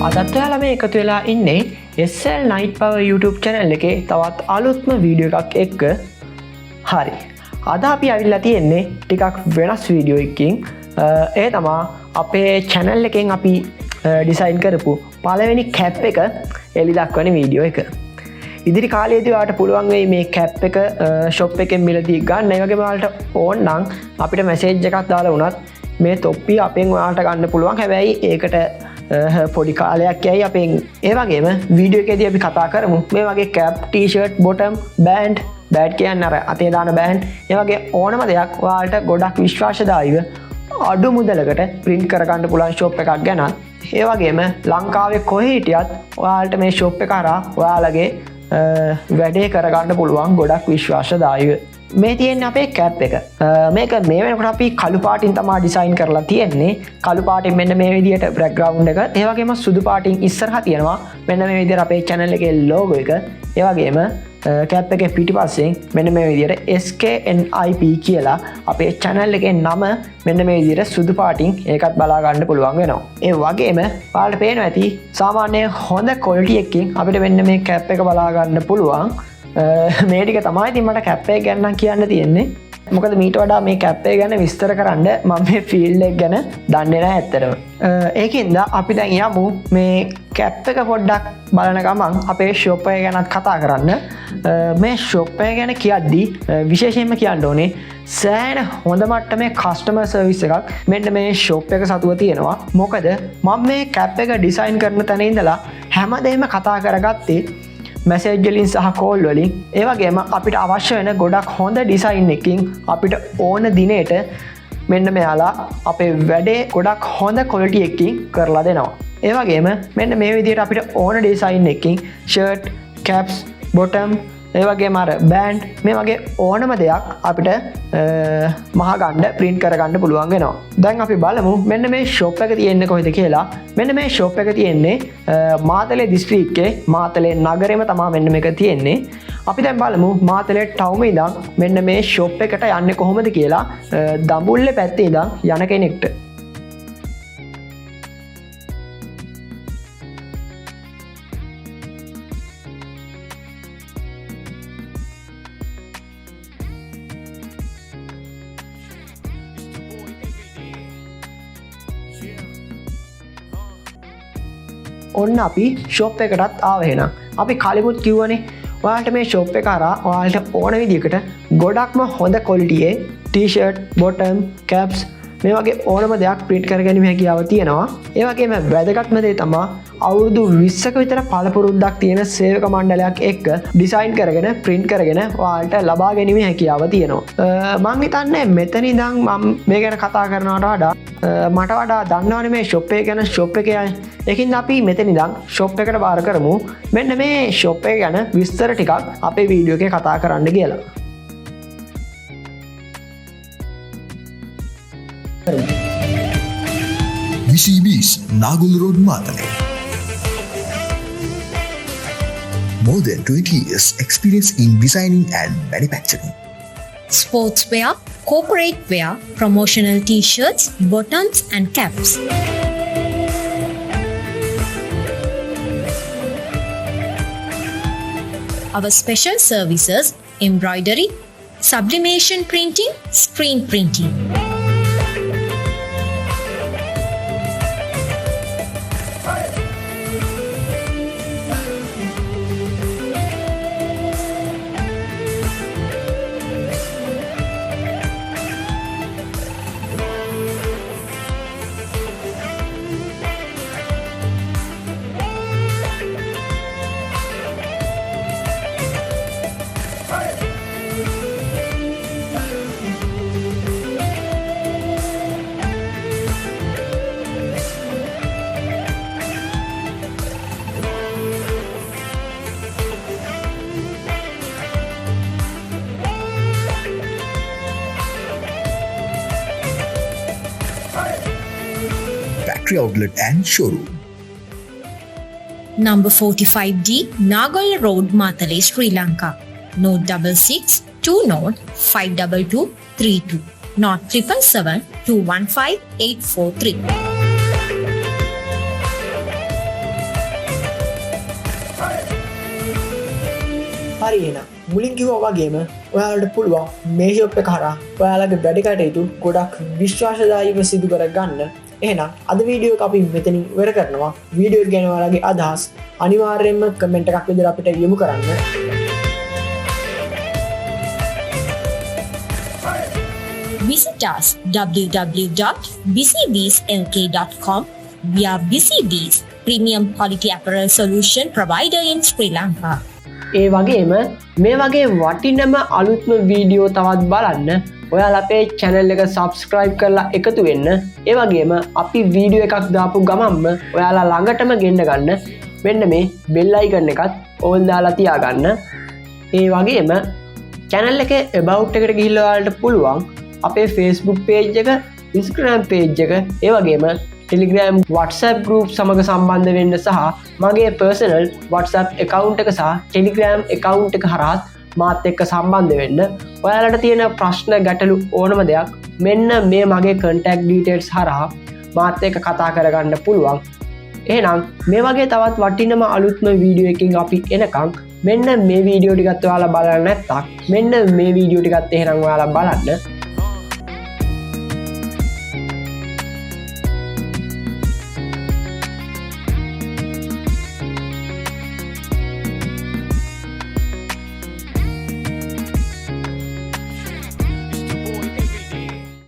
අදත් ඔයාලා මේ එකතු වෙලා ඉන්නේ SKNIP YouTube channel එකේ තවත් අලුත්ම වීඩියෝ එකක් එක්ක. හරි. අද අපි අවිල්ලා තියෙන්නේ ටිකක් වෙනස් වීඩියෝ එකකින්. ඒ තමයි අපේ channel එකෙන් අපි ඩිසයින් කරපු පළවෙනි cap එක එලි දක්වන වීඩියෝ එක. ඉදිරි කාලයේදී ඔයාලට පුළුවන් වෙයි මේ cap එක shop එකෙන් මිලදී ගන්න. ඒ වගේම ඔයාලට ඕන නම් අපිට message එකක් දාලා වුණත් මේ තොප්පිය අපෙන් ඔයාලට ගන්න පුළුවන්. හැබැයි ඒකට පොඩි කාලයක් යයි අපෙන්. ඒ වගේම වීඩියෝ එකේදී අපි කතා කරමු මේ වගේ cap, t-shirt, bottom, band කියන්නේ අර අතේ දාන band. ඒ වගේ ඕනම දෙයක් ඔයාලට ගොඩක් විශ්වාසදායීව අඩු මුදලකට print කරගන්න පුළුවන් shop එකක් ගැන. ඒ වගේම ලංකාවේ කොහේ හිටියත් ඔයාලට මේ shop එක හරහා ඔයාලගේ වැඩේ කරගන්න පුළුවන් ගොඩක් විශ්වාසදායීව. මේ තියෙන්නේ අපේ cap එක. මේක මේ වෙනකොට අපි කළු පාටින් තමයි ඩිසයින් කරලා තියෙන්නේ. කළු පාටින් මෙන්න මේ විදිහට background එක. ඒ වගේම සුදු පාටින් ඉස්සරහා තියෙනවා මෙන්න මේ විදිහට අපේ channel එකේ logo එක. ඒ වගේම cap එකේ පිටිපස්සෙන් මෙන්න මේ විදිහට SKNIP කියලා අපේ channel එකේ නම මෙන්න මේ විදිහට සුදු පාටින් ඒකත් බලා ගන්න පුළුවන් වෙනවා. ඒ වගේම ඔයාලට පේනවා ඇති සාමාන්‍ය හොඳ quality එකකින් අපිට මෙන්න මේ cap එක බලා ගන්න පුළුවන්. මේ ටික තමයි ඉතින් මට cap එක ගැන කියන්න තියෙන්නේ. මොකද මීට වඩා මේ cap එක ගැන විස්තර කරන්න මම මේ field එක ගැන දන්නේ නැහැ ඇත්තටම. ඒකින්ද අපි දැන් යමු මේ cap එක පොඩ්ඩක් බලන ගමන් අපේ shop එක ගැනත් කතා කරන්න. මේ shop එක ගැන කියද්දී විශේෂයෙන්ම කියන්න ඕනේ සෑහෙන හොඳ මට්ටමේ customer service එකක් මෙන්න මේ shop එක සතුව තියෙනවා. මොකද මම මේ cap එක design කරන තැන ඉඳලා හැමදේම කතා කරගත්තේ message වලින් සහ call වලින්. ඒ වගේම අපිට අවශ්‍ය වෙන ගොඩක් හොඳ ඩිසයින් එකකින් අපිට ඕන දිනේට මෙන්න මෙයාලා අපේ වැඩේ ගොඩක් හොඳ quality එකකින් කරලා දෙනවා. ඒ වගේම මෙන්න මේ විදිහට අපිට ඕන ඩිසයින් එකකින් shirt, caps, bottom, ඒ වගේම අර band මේ වගේ ඕනම දෙයක් අපිට මහගන්න print කරගන්න පුළුවන් වෙනවා. දැන් අපි බලමු මෙන්න මේ shop එක තියෙන්නේ කොහෙද කියලා. මෙන්න මේ shop එක තියෙන්නේ මාතලේ දිස්ත්‍රික්කයේ මාතලේ නගරෙම තමයි මෙන්න මේක තියෙන්නේ. අපි දැන් බලමු මාතලේ ටවුම ඉඳන් මෙන්න මේ shop එකට යන්නේ කොහොමද කියලා දඹුල්ලේ පැත්තේ ඉඳන් යන කෙනෙක්ට. ඔන්න අපි shop එකටත් ආව එහෙනම්. අපි කලිමුත් කිව්වනේ ඔයාලට මේ shop එක හරහා ඔයාලට ඕන විදිහකට ගොඩක්ම හොඳ quality t-shirt, bottom, caps මේ වගේ ඕනම දෙයක් print කරගැනීමේ හැකියාව තියෙනවා. ඒ වගේම වැදගත්ම දේ තමයි අවුරුදු 20ක විතර පළපුරුද්දක් තියෙන සේවක මණ්ඩලයක් එක්ක ඩිසයින් කරගෙන print කරගෙන ඔයාලට ලබා ගැනීමේ හැකියාව තියෙනවා. මම හිතන්නේ මෙතන ඉඳන් මම මේ ගැන කතා කරනවට වඩා මට වඩා දන්නවනේ මේ shop එක ගැන shop එකේ අය. ඒකින්ද අපි මෙතන ඉඳන් shop එකට බාර කරමු. මෙන්න මේ shop එක ගැන විස්තර ටිකක් අපේ වීඩියෝ එකේ කතා කරන්න කියලා. busybees Nagul Road Matale. More than 20 years experience in designing and manufacturing. Sportswear, corporate wear, promotional t-shirts, bottoms and caps. Our special services: embroidery, sublimation printing, screen printing. Factory outlet and showroom. Number 45D, Nagal Road, Matale, Sri Lanka. Note 66 20522232. Not 777 215 843. හරි එහෙනම් මුලින් කිව්වා වගේම ඔයාලට පුළුවන් මේ shop එක හරහා ඔයාලගේ වැඩ කටයුතු ගොඩක් විශ්වාසදායීව සිදු කර ගන්න. එහෙනම් අද වීඩියෝ එක අපි මෙතනින් ඉවර කරනවා. වීඩියෝ එක ගැන ඔයාලගේ අදහස් අනිවාර්යයෙන්ම කමෙන්ට් එකක් විදිහට අපිට යොමු කරන්න. Visit us www.busybeesfashions.com. We are Busy Bees, premium quality apparel solution provider in Sri Lanka. ඒ වගේම මේ වගේ වටිනම අලුත්ම වීඩියෝ තවත් බලන්න ඔයාලා අපේ channel එක subscribe කරලා එකතු වෙන්න. ඒ වගේම අපි වීඩියෝ එකක් දාපු ගමන්ම ඔයාලා ළඟටම ගෙන්න ගන්න මෙන්න මේ bell icon එකත් ඕල් දාලා තියාගන්න. ඒ වගේම channel එකේ about එකට ගිහිල්ලා ඔයාලට පුළුවන් අපේ Facebook page එක, Instagram page එක, ඒ වගේම Telegram WhatsApp group සමග සම්බන්ධ වෙන්න සහ මගේ personal WhatsApp account එක සහ Telegram account එක හරහා මාත් එක්ක සම්බන්ධ වෙන්න. ඔයාලට තියෙන ප්‍රශ්න ගැටලු ඕනම දෙයක් මෙන්න මේ මගේ contact details හරහා මාත් එක්ක කතා කරගන්න පුළුවන්. එහෙනම් මේ වගේ තවත් වටිනම අලුත්ම වීඩියෝ එකකින් අපි එනකම් මෙන්න මේ වීඩියෝ ටිකත් ඔයාලා බලන්න නැත්නම් මෙන්න මේ වීඩියෝ ටිකත් එහෙනම් ඔයාලා බලන්න.